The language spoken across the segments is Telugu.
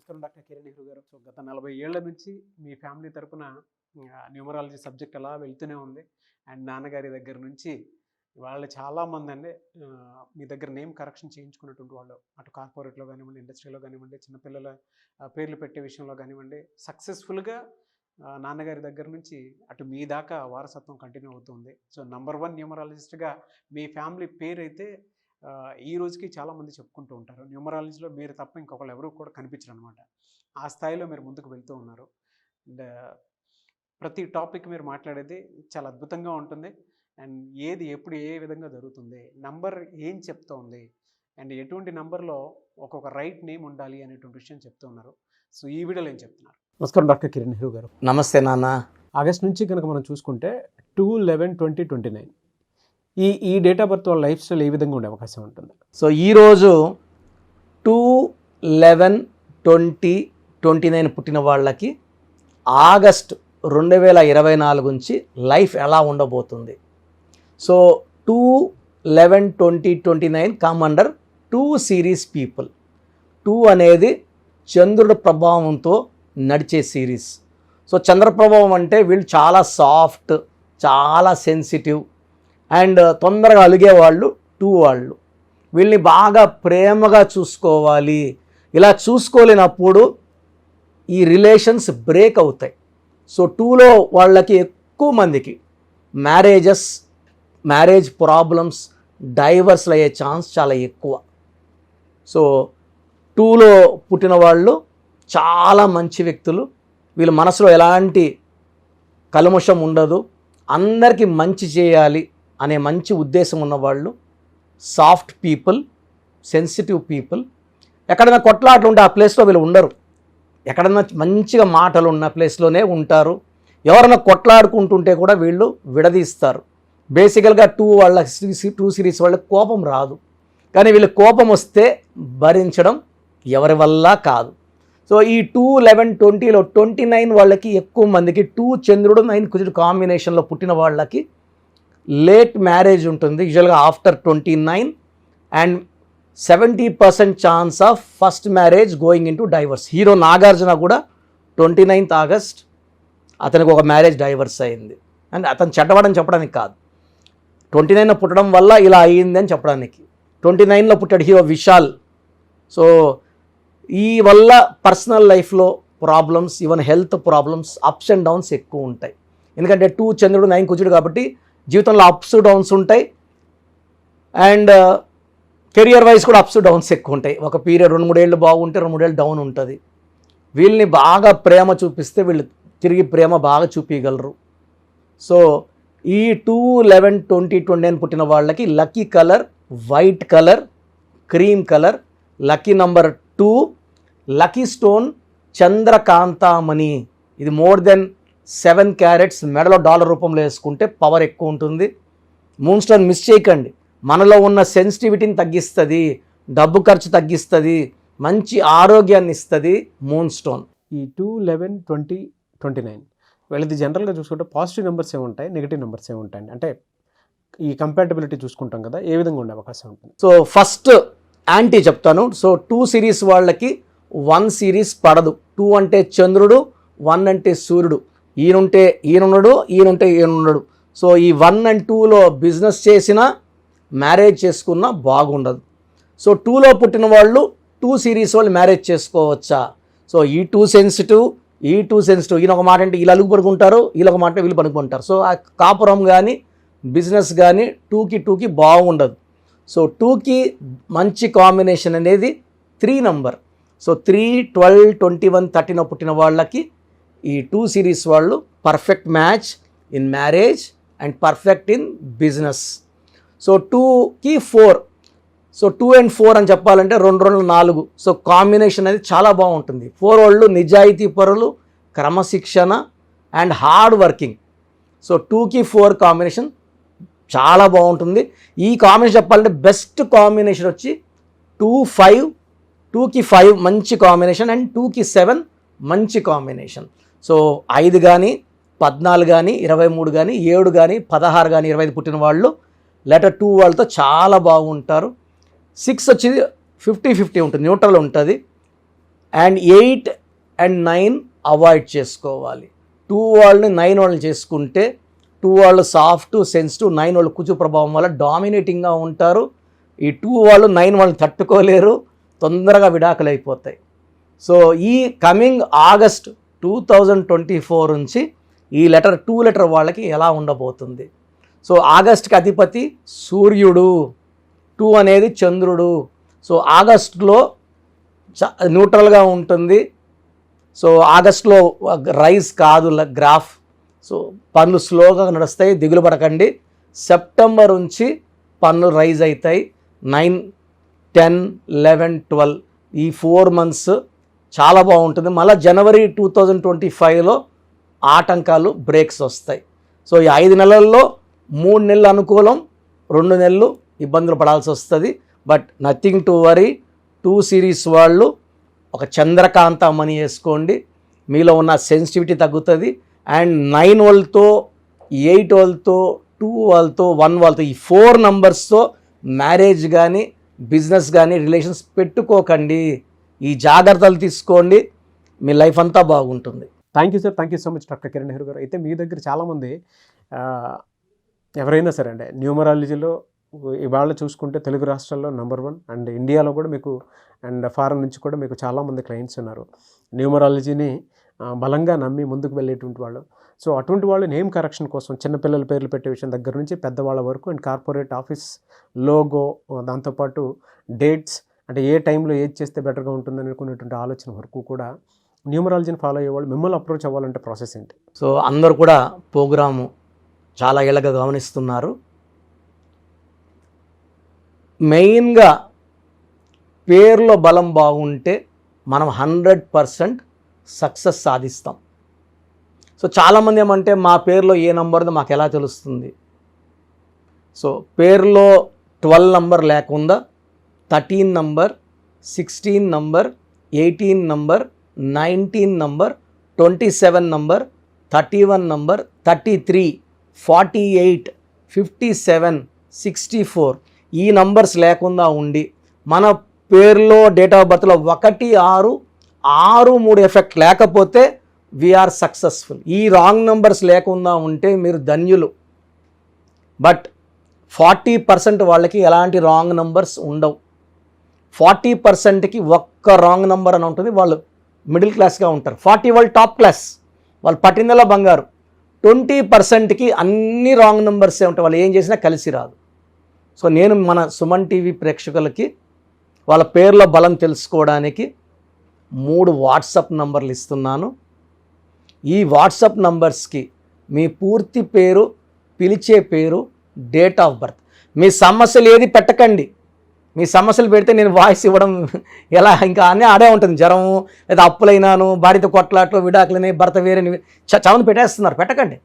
నమస్కారం డాక్టర్ కిరణ్ నెహ్రూ గారు. సో గత 40 ఏళ్ల నుంచి మీ ఫ్యామిలీ తరపున న్యూమరాలజీ సబ్జెక్ట్ అలా వెళ్తూనే ఉంది. అండ్ నాన్నగారి దగ్గర నుంచి వాళ్ళు చాలామంది అండి మీ దగ్గర నేమ్ కరెక్షన్ చేయించుకున్నటువంటి వాళ్ళు, అటు కార్పొరేట్లో కానివ్వండి, ఇండస్ట్రీలో కానివ్వండి, చిన్నపిల్లల పేర్లు పెట్టే విషయంలో కానివ్వండి, సక్సెస్ఫుల్గా నాన్నగారి దగ్గర నుంచి అటు మీ దాకా వారసత్వం కంటిన్యూ అవుతుంది. సో నంబర్ 1 న్యూమరాలజిస్ట్గా మీ ఫ్యామిలీ పేరైతే ఈ రోజుకి చాలామంది చెప్పుకుంటూ ఉంటారు. న్యూమరాలజీలో మీరు తప్ప ఇంకొకళ్ళు ఎవరు కూడా కనిపించరు అనమాట. ఆ స్థాయిలో మీరు ముందుకు వెళ్తూ ఉన్నారు. అండ్ ప్రతి టాపిక్ మీరు మాట్లాడేది చాలా అద్భుతంగా ఉంటుంది. అండ్ ఏది ఎప్పుడు ఏ విధంగా జరుగుతుంది, నంబర్ ఏం చెప్తోంది, అండ్ ఎటువంటి నంబర్లో ఒక్కొక్క రైట్ నేమ్ ఉండాలి అనేటువంటి విషయం చెప్తూ ఉన్నారు. సో ఈ వీడియోలో ఏం చెప్తున్నారు? నమస్కారం డాక్టర్ కిరణ్ నెహ్రూ గారు. నమస్తే నాన్న. ఆగస్ట్ నుంచి కనుక మనం చూసుకుంటే 2/11/2029 ఈ డేట్ ఆఫ్ బర్త్ వాళ్ళ లైఫ్ స్టైల్ ఏ విధంగా ఉండే అవకాశం ఉంటుంది? సో ఈరోజు 2/11/2029 పుట్టిన వాళ్ళకి ఆగస్ట్ 2024 నుంచి లైఫ్ ఎలా ఉండబోతుంది? So 2/11/2029 come under 2 series people. 2 అనేది చంద్రుడి ప్రభావంతో నడిచే సిరీస్. సో చంద్ర ప్రభావం అంటే వీళ్ళు చాలా సాఫ్ట్, చాలా సెన్సిటివ్ అండ్ తొందరగా అలిగేవాళ్ళు 2 వాళ్ళు. వీళ్ళని బాగా ప్రేమగా చూసుకోవాలి. ఇలా చూసుకోలేనప్పుడు ఈ రిలేషన్స్ బ్రేక్ అవుతాయి. సో 2లో వాళ్ళకి ఎక్కువ మందికి మ్యారేజ్ ప్రాబ్లమ్స్, డైవర్స్లు అయ్యే ఛాన్స్ చాలా ఎక్కువ. సో 2లో పుట్టిన వాళ్ళు చాలా మంచి వ్యక్తులు. వీళ్ళ మనసులో ఎలాంటి కల్మషం ఉండదు, అందరికీ మంచి చేయాలి అనే మంచి ఉద్దేశం ఉన్నవాళ్ళు, సాఫ్ట్ పీపుల్, సెన్సిటివ్ పీపుల్. ఎక్కడైనా కొట్లాటలు ఉంటే ఆ ప్లేస్లో వీళ్ళు ఉండరు. ఎక్కడైనా మంచిగా మాటలు ఉన్న ప్లేస్లోనే ఉంటారు. ఎవరైనా కొట్లాడుకుంటుంటే కూడా వీళ్ళు విడదీస్తారు. బేసికల్గా 2 సిరీస్ వాళ్ళకి కోపం రాదు, కానీ వీళ్ళ కోపం వస్తే భరించడం ఎవరి వల్ల కాదు. సో ఈ 2/11/20లో 29 వాళ్ళకి ఎక్కువ మందికి 2 చంద్రుడు 9 కుజుడు కాంబినేషన్లో పుట్టిన వాళ్ళకి లేట్ మ్యారేజ్ ఉంటుంది, యూజువల్గా after 29, and 70% chance of first marriage going in to divorce. Hero Nagarjuna కూడా 29th ఆగస్ట్ అతనికి ఒక మ్యారేజ్ డైవర్స్ అయింది. అండ్ అతను చెడ్డవాడని చెప్పడానికి కాదు, 29లో పుట్టడం వల్ల ఇలా అయ్యింది అని చెప్పడానికి. 29లో పుట్టాడు హీరో విశాల్. సో ఈ వల్ల పర్సనల్ లైఫ్లో problems, even health problems, ups and downs ఎక్కువ ఉంటాయి. ఎందుకంటే 2 చంద్రుడు 9 కుజుడు కాబట్టి జీవితంలో అప్స్ డౌన్స్ ఉంటాయి. అండ్ కెరియర్ వైజ్ కూడా అప్స్ డౌన్స్ ఎక్కువ ఉంటాయి. ఒక పీరియడ్ 2-3 ఏళ్ళు బాగుంటే 2-3 ఏళ్ళు డౌన్ ఉంటుంది. వీళ్ళని బాగా ప్రేమ చూపిస్తే వీళ్ళు తిరిగి ప్రేమ బాగా చూపించగలరు. సో ఈ 2/11/2029 పుట్టిన వాళ్ళకి lucky colour white colour, cream colour. Lucky number 2, lucky stone చంద్రకాంతామణి. ఇది మోర్ దెన్ 7 క్యారెట్స్ మెడలో డాలర్ రూపంలో వేసుకుంటే పవర్ ఎక్కువ ఉంటుంది. మూన్ స్టోన్ మిస్ చేయకండి. మనలో ఉన్న సెన్సిటివిటీని తగ్గిస్తుంది, డబ్బు ఖర్చు తగ్గిస్తుంది, మంచి ఆరోగ్యాన్ని ఇస్తుంది మూన్ స్టోన్. ఈ 2/11/2029 వీళ్ళది జనరల్గా చూసుకుంటే పాజిటివ్ నెంబర్స్ ఏముంటాయి, నెగిటివ్ నెంబర్స్ ఏముంటాయండి? అంటే ఈ కంపాటబిలిటీ చూసుకుంటాం కదా, ఏ విధంగా ఉండే అవకాశం ఉంటుంది? సో ఫస్ట్ యాంటీ చెప్తాను. సో 2 సిరీస్ వాళ్ళకి 1 సిరీస్ పడదు. 2 అంటే చంద్రుడు, 1 అంటే సూర్యుడు. ఈయనుంటే ఈయనుండడు. సో ఈ 1 and 2లో బిజినెస్ చేసినా మ్యారేజ్ చేసుకున్నా బాగుండదు. సో 2లో పుట్టిన వాళ్ళు 2 సిరీస్ వాళ్ళు మ్యారేజ్ చేసుకోవచ్చా? సో ఈ 2 సెన్సిటివ్, ఈయన ఒక మాట అంటే వీళ్ళు అలుగు పడుకుంటారు, వీళ్ళు ఒక మాట వీళ్ళు పడుకుంటారు. సో ఆ కాపురం కానీ బిజినెస్ కానీ 2కి బాగుండదు. సో 2కి మంచి కాంబినేషన్ అనేది 3 నంబర్. సో 3, 12, 21, 13 పుట్టిన వాళ్ళకి ఈ 2 సిరీస్ వాళ్ళు perfect match in marriage and perfect in business. So 2కి 4. సో 2 and 4 అని చెప్పాలంటే 2-4. సో కాంబినేషన్ అనేది చాలా బాగుంటుంది. 4 వాళ్ళు నిజాయితీ పరులు, క్రమశిక్షణ అండ్ హార్డ్ వర్కింగ్. సో 2కి 4 కాంబినేషన్ చాలా బాగుంటుంది. ఈ కాంబినేషన్ చెప్పాలంటే బెస్ట్ కాంబినేషన్ వచ్చి 2-5. 2కి 5 మంచి కాంబినేషన్ అండ్ 2కి 7 మంచి కాంబినేషన్. సో 5 కానీ 14 కానీ 23 కానీ 7 కానీ 16 కానీ 25 పుట్టిన వాళ్ళు లెటర్ 2 వాళ్ళతో చాలా బాగుంటారు. 6 వచ్చి 50-50 ఉంటుంది, న్యూట్రల్ ఉంటుంది. అండ్ 8 and 9 అవాయిడ్ చేసుకోవాలి. 2 వాళ్ళని 9 వాళ్ళని చేసుకుంటే 2 వాళ్ళు సాఫ్ట్ సెన్సిటివ్, 9 వాళ్ళు కుజు ప్రభావం వల్ల డామినేటింగ్గా ఉంటారు. ఈ 2 వాళ్ళు 9 వాళ్ళని తట్టుకోలేరు, తొందరగా విడాకులు అయిపోతాయి. సో ఈ కమింగ్ ఆగస్ట్ 2024 నుంచి ఈ 2 లెటర్ వాళ్ళకి ఎలా ఉండబోతుంది. సో ఆగస్ట్కి అధిపతి సూర్యుడు, 2 అనేది చంద్రుడు. సో ఆగస్టులో న్యూట్రల్గా ఉంటుంది. సో ఆగస్టులో రైజ్ కాదు గ్రాఫ్. సో పన్ను స్లోగా నడుస్తాయి, దిగులు పడకండి. సెప్టెంబర్ నుంచి పన్ను రైజ్ అవుతాయి. 9, 10, 11, 12 ఈ 4 months చాలా బాగుంటుంది. మళ్ళీ జనవరి 2025లో ఆటంకాలు బ్రేక్స్ వస్తాయి. సో ఈ 5 నెలల్లో 3 నెలలు అనుకూలం, 2 నెలలు ఇబ్బందులు పడాల్సి వస్తుంది. But nothing to worry. 2 series వాళ్ళు ఒక చంద్రకాంత మనీ వేసుకోండి, మీలో ఉన్న సెన్సిటివిటీ తగ్గుతుంది. అండ్ 9 వాళ్ళతో, 8 వాళ్ళతో, 2 వాళ్ళతో, 1 వాళ్ళతో ఈ 4 numbers మ్యారేజ్ కానీ బిజినెస్ కానీ రిలేషన్స్ పెట్టుకోకండి. ఈ జాగ్రత్తలు తీసుకోండి, మీ లైఫ్ అంతా బాగుంటుంది. Thank you sir, thank you so much doctor Kiran Nehru గారు. అయితే మీ దగ్గర చాలామంది ఎవరైనా సరే అంటే న్యూమరాలజీలో ఇవాళ చూసుకుంటే తెలుగు రాష్ట్రాల్లో నెంబర్ 1 అండ్ ఇండియాలో కూడా మీకు అండ్ ఫారెన్ నుంచి కూడా మీకు చాలామంది క్లయింట్స్ ఉన్నారు న్యూమరాలజీని బలంగా నమ్మి ముందుకు వెళ్ళేటువంటి వాళ్ళు. సో అటువంటి వాళ్ళు నేమ్ కరెక్షన్ కోసం చిన్నపిల్లల పేర్లు పెట్టే విషయం దగ్గర నుంచి పెద్దవాళ్ళ వరకు అండ్ కార్పొరేట్ ఆఫీస్ లోగో, దాంతోపాటు డేట్స్ అంటే ఏ టైంలో ఏది చేస్తే బెటర్గా ఉంటుందని అనుకునేటువంటి ఆలోచన వరకు కూడా న్యూమరాలజీని ఫాలో అయ్యేవాళ్ళు మిమ్మల్ని అప్రోచ్ అవ్వాలంటే ప్రాసెస్ ఏంటి? సో అందరూ కూడా ప్రోగ్రాము చాలా ఏళ్ళగా గమనిస్తున్నారు. మెయిన్గా పేర్లో బలం బాగుంటే మనం 100% సక్సెస్ సాధిస్తాం. సో చాలామంది ఏమంటే మా పేరులో ఏ నంబర్దో మాకు ఎలా తెలుస్తుంది? సో పేరులో 12 నంబర్ లేకుండా 13 number, 16 number, 18 number, 19 number, 27 number, 31 number, 33, 48, 57, 64 ఈ నంబర్స్ లేకుండా ఉండి మన పేరులో డేట్ ఆఫ్ బర్త్లో 1, 6, 6, 3 ఎఫెక్ట్ లేకపోతే వీఆర్ సక్సెస్ఫుల్. ఈ రాంగ్ నంబర్స్ లేకుండా ఉంటే మీరు ధన్యులు. బట్ 40% వాళ్ళకి ఎలాంటి రాంగ్ నంబర్స్ ఉండవు. 40%కి ఒక్క రాంగ్ నంబర్ అని ఉంటుంది, వాళ్ళు మిడిల్ క్లాస్గా ఉంటారు. 40 వాళ్ళు టాప్ క్లాస్, వాళ్ళు పట్టిందలా బంగారు. 20%కి అన్ని రాంగ్ నంబర్సే ఉంటాయి, వాళ్ళు ఏం చేసినా కలిసి రాదు. సో నేను మన సుమన్ టీవీ ప్రేక్షకులకి వాళ్ళ పేర్ల బలం తెలుసుకోవడానికి 3 వాట్సాప్ నంబర్లు ఇస్తున్నాను. ఈ వాట్సాప్ నంబర్స్కి మీ పూర్తి పేరు, పిలిచే పేరు, డేట్ ఆఫ్ బర్త్, మీ సమస్యలు ఏది పెట్టకండి. మీ సమస్యలు పెడితే నేను వాయిస్ ఇవ్వడం ఎలా ఇంకా అన్నీ ఆడే ఉంటుంది. జ్వరము లేదా అప్పులైనాను, భార్యతో కొట్లాట్లు, విడాకులని, భర్త వేరే చాలామంది పెట్టేస్తున్నారు. పెట్టకండి.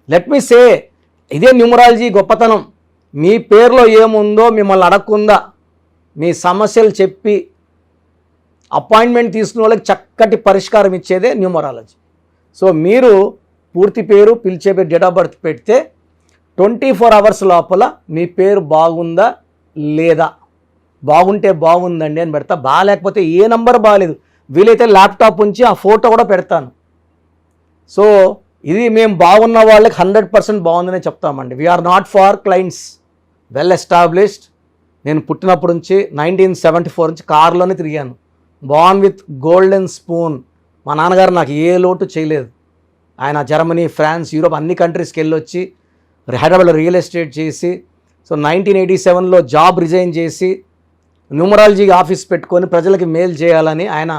లెట్ మీ సే, ఇదే న్యూమరాలజీ గొప్పతనం. మీ పేరులో ఏముందో మిమ్మల్ని అడగకుండా మీ సమస్యలు చెప్పి అపాయింట్మెంట్ తీసుకునే వాళ్ళకి చక్కటి పరిష్కారం ఇచ్చేదే న్యూమరాలజీ. సో మీరు పూర్తి పేరు, పిలిచే పేరు, డేట్ ఆఫ్ బర్త్ పెడితే 24 hours లోపల మీ పేరు బాగుందా లేదా, బాగుంటే బాగుందండి అని పెడతా, బాగాలేకపోతే ఏ నంబర్ బాగాలేదు, వీలైతే ల్యాప్టాప్ ఉంచి ఆ ఫోటో కూడా పెడతాను. సో ఇది మేము బాగున్న వాళ్ళకి 100% బాగుందనే చెప్తామండి. We are not for clients, well established. నేను పుట్టినప్పటి నుంచి 1974 నుంచి కారులోనే తిరిగాను. Born with golden spoon. మా నాన్నగారు నాకు ఏ లోటు చేయలేదు. ఆయన జర్మనీ, ఫ్రాన్స్, యూరోప్ అన్ని కంట్రీస్కి వెళ్ళొచ్చి హైదరాబాద్లో రియల్ ఎస్టేట్ చేసి, సో 1987లో జాబ్ రిజైన్ చేసి న్యూమరాలజీ ఆఫీస్ పెట్టుకొని ప్రజలకి మేలు చేయాలని ఆయన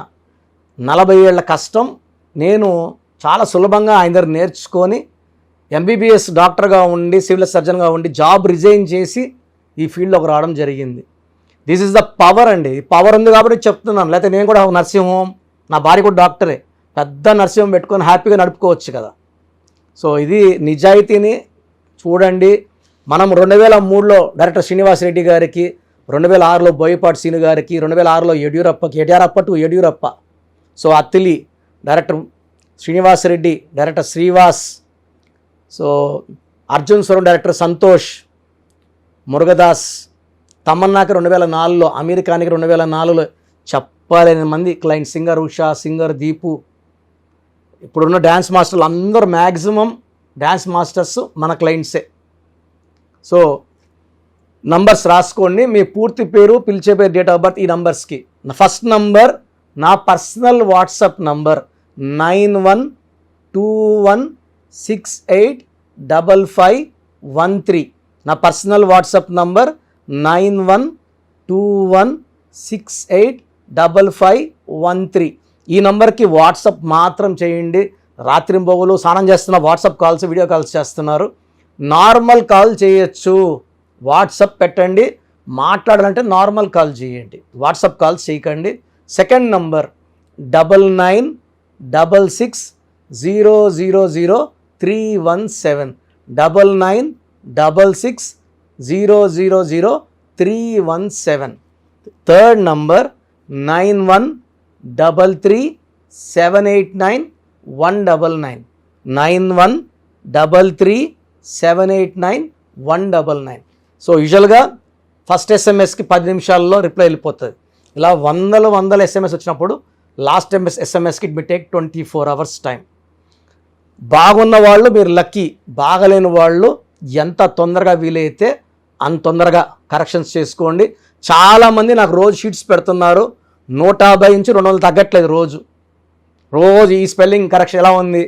40 ఏళ్ల కష్టం నేను చాలా సులభంగా ఆయన దగ్గర నేర్చుకొని ఎంబీబీఎస్ డాక్టర్గా ఉండి, సివిల్ సర్జన్గా ఉండి జాబ్ రిజైన్ చేసి ఈ ఫీల్డ్లోకి రావడం జరిగింది. దిస్ ఈజ్ ద పవర్ అండి. పవర్ ఉంది కాబట్టి చెప్తున్నాను. లేకపోతే నేను కూడా నర్సింగ్ హోమ్, నా భార్య కూడా డాక్టరే, పెద్ద నర్సింగ్ హోమ్ పెట్టుకొని హ్యాపీగా నడుపుకోవచ్చు కదా. సో ఇది నిజాయితీని చూడండి. మనం 2003లో డైరెక్టర్ శ్రీనివాస్ రెడ్డి గారికి, 2006లో బోయపాటి సీను గారికి, 2006లో Yediyurappa, so Attili director Srinivas Reddy, director Sreevas, so Arjun స్వరం డైరెక్టర్ సంతోష్, మురుగదాస్, తమన్నాకి 2004లో, అమీర్ ఖాన్కి 2004లో చెప్పలేని మంది client, singer Usha, singer Deepu, ఇప్పుడున్న డ్యాన్స్ మాస్టర్లు అందరూ మ్యాక్సిమం డ్యాన్స్ మాస్టర్స్ మన క్లయింట్సే. సో నంబర్స్ రాసుకోండి, మీ పూర్తి పేరు, పిలిచే పేరు, డేట్ ఆఫ్ బర్త్ ఈ నంబర్స్కి. ఫస్ట్ నంబర్ నా పర్సనల్ వాట్సాప్ నంబర్ 9121685513. నా పర్సనల్ వాట్సాప్ నంబర్ 9121685513. ఈ నంబర్కి వాట్సాప్ మాత్రం చేయండి. రాత్రింబొగలు స్నానం చేస్తున్న వాట్సాప్ కాల్స్, వీడియో కాల్స్ చేస్తున్నారు. నార్మల్ కాల్ చేయొచ్చు, వాట్సాప్ పెట్టండి. మాట్లాడాలంటే నార్మల్ కాల్ చేయండి, వాట్సాప్ కాల్స్ చేయకండి. Second number 9966000317, 9966000317. Third number 9133789199, 9133789199. So యూజువల్గా ఫస్ట్ ఎస్ఎంఎస్కి 10 నిమిషాల్లో రిప్లై వెళ్ళిపోతుంది. ఇలా వందల ఎస్ఎంఎస్ వచ్చినప్పుడు లాస్ట్ ఎస్ఎంఎస్కి it may take 24 hours time. బాగున్న వాళ్ళు మీరు లక్కీ, బాగలేని వాళ్ళు ఎంత తొందరగా వీలైతే అంత తొందరగా కరెక్షన్స్ చేసుకోండి. చాలామంది నాకు రోజు షీట్స్ పెడుతున్నారు, 150 నుంచి 200 తగ్గట్లేదు రోజు. ఈ స్పెల్లింగ్ కరెక్షన్ ఎలా ఉంది,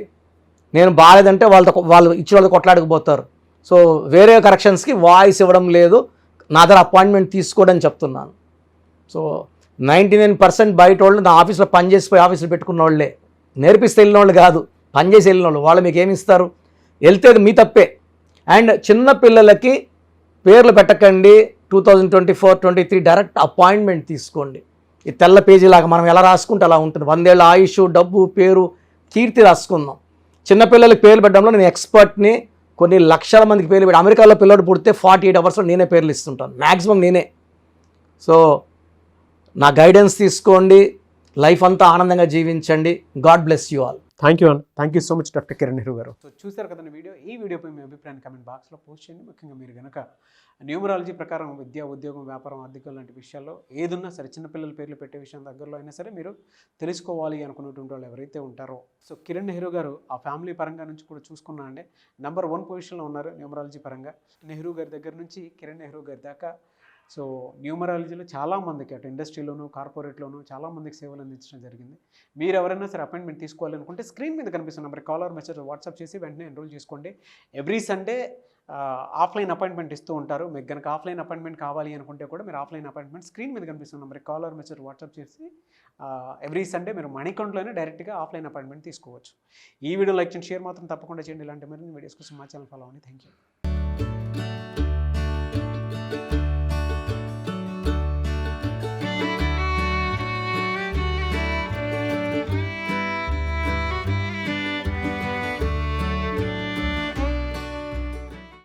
నేను బాగాలేదంటే వాళ్ళు ఇచ్చిన వాళ్ళు కొట్లాడకపోతారు. సో వేరే కరెక్షన్స్కి వాయిస్ ఇవ్వడం లేదు, నా దగ్గర అపాయింట్మెంట్ తీసుకోవడం చెప్తున్నాను. సో 99% బయట వాళ్ళు నా ఆఫీస్లో పనిచేసిపోయి ఆఫీసులో పెట్టుకున్న వాళ్ళే, నేర్పిస్తే వెళ్ళిన వాళ్ళు కాదు, పనిచేసి వెళ్ళిన వాళ్ళు. వాళ్ళు మీకు ఏమి ఇస్తారు, వెళ్తే మీ తప్పే. అండ్ చిన్న పిల్లలకి పేర్లు పెట్టకండి. 2024-23 డైరెక్ట్ అపాయింట్మెంట్ తీసుకోండి. ఈ తెల్ల పేజీ లాగా మనం ఎలా రాసుకుంటే అలా ఉంటుంది. 100 ఏళ్ళ ఆయుష్, డబ్బు, పేరు, కీర్తి రాసుకుందాం. చిన్నపిల్లలకి పేర్లు పెట్టడంలో నేను ఎక్స్పర్ట్ని. కొన్ని లక్షల మందికి పేర్లు పెట్టి, అమెరికాలో పిల్లడు పుడితే 48 hours నేనే పేర్లు ఇస్తుంటాను, మ్యాక్సిమం నేనే. సో నా గైడెన్స్ తీసుకోండి, లైఫ్ అంతా ఆనందంగా జీవించండి. God bless you all. Thank you అన్న, thank you so much doctor Kiran Nehru గారు. సో చూసారు కదండి వీడియో. ఈ వీడియోపై మీ అభిప్రాయాన్ని కమెంట్ బాక్స్లో పోస్ట్ చేయండి. ముఖ్యంగా మీరు కనుక న్యూమరాలజీ ప్రకారం విద్య, ఉద్యోగం, వ్యాపారం, ఆర్థికం లాంటి విషయాల్లో ఏదున్నా సరే, చిన్నపిల్లల పేర్లు పెట్టే విషయం దగ్గరలో అయినా సరే మీరు తెలుసుకోవాలి అనుకున్నటువంటి వాళ్ళు ఎవరైతే ఉంటారో, సో కిరణ్ నెహ్రూ గారు ఆ ఫ్యామిలీ పరంగా నుంచి కూడా చూసుకున్నా అండి నెంబర్ 1 పొజిషన్లో ఉన్నారు న్యూమరాలజీ పరంగా. నెహ్రూ గారి దగ్గర నుంచి కిరణ్ నెహ్రూ గారి దాకా సో న్యూమరాలజీలో చాలామందికి అటు ఇండస్ట్రీలోను, కార్పొరేట్లోను చాలామందికి సేవలు అందించడం జరిగింది. మీరు ఎవరైనా సరే అపాయింట్మెంట్ తీసుకోవాలనుకుంటే స్క్రీన్ మీద కనిపిస్తున్న number call or message WhatsApp చేసి వెంటనే ఎన్రోల్ చేసుకోండి. ఎవ్రీ సండే ఆఫ్లైన్ అపాయింట్మెంట్ ఇస్తూ ఉంటారు. మీకు కనుక ఆఫ్లైన్ అపాయింట్మెంట్ కావాలి అనుకుంటే కూడా మీరు ఆఫ్లైన్ అపాయింట్మెంట్ స్క్రీన్ మీద కనిపిస్తున్న number call or message WhatsApp చేసి ఎవ్రీ సండే మీరు మణికంట్లోనే డైరెక్ట్గా ఆఫ్లైన్ అపాయింట్మెంట్ తీసుకోవచ్చు. ఈ వీడియో లైక్ చేయండి, షేర్ మాత్రం తప్పకుండా చేయండి. ఇలాంటి మరిన్ని వీడియోస్ కోసం మా ఛానల్ ఫాలో అవ్వండి. Thank you.